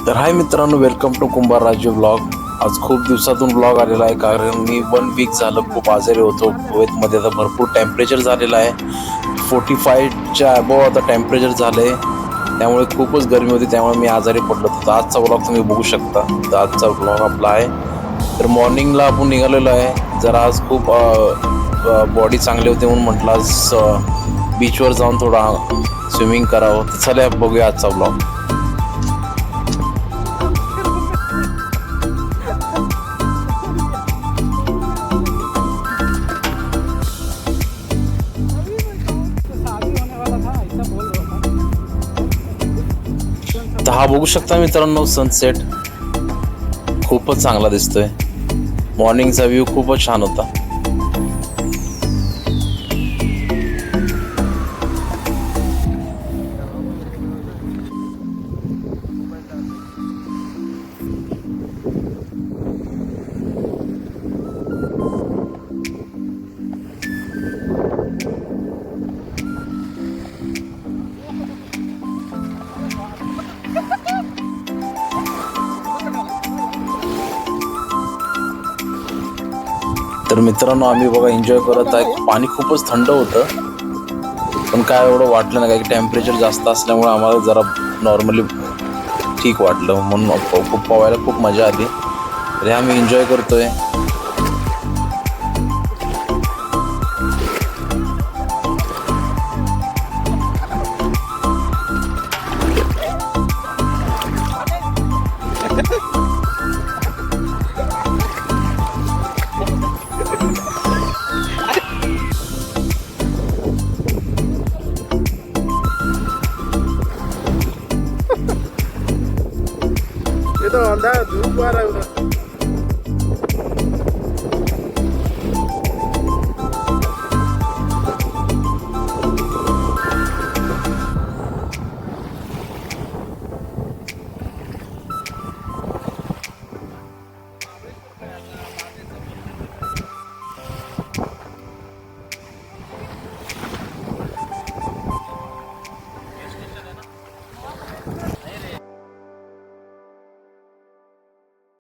तर हाय मित्रांनो, welcome to Kumbhar Raju blog. आज खूप दिवसातून ब्लॉग आलेला आहे, कारण मी 1 वीक झालं खूप आजारी होतो. कुवेतमध्ये आता भरपूर टेम्परेचर झालेलं आहे. 45च्या अबोव आता टेम्परेचर झालं आहे. त्यामुळे खूपच गरमी होती, त्यामुळे मी आजारी पडलो होतो. तर आजचा ब्लॉग तुम्ही बघू शकता. तर आजचा ब्लॉग आपला आहे. तर मॉर्निंगला आपण निघालेलो आहे. जरा आज खूप बॉडी चांगली होती म्हणून म्हटलं आज बीचवर जाऊन थोडा स्विमिंग करावं. तर चला बघूया आजचा ब्लॉग. तर हा बघू शकता मित्रांनो, सनसेट खूपच चांगला दिसतोय. मॉर्निंगचा व्ह्यू खूपच छान होता. तर मित्रांनो, आम्ही बघा एन्जॉय करत आहे. पाणी खूपच थंड होतं, पण काय एवढं वाटलं नाही, काही टेम्परेचर जास्त असल्यामुळे आम्हाला जरा नॉर्मली ठीक वाटलं. म्हणून खूप पोहायला खूप मजा आली. तर आम्ही एन्जॉय करतोय. ये तो अंधा धूप आ रहा है उधर।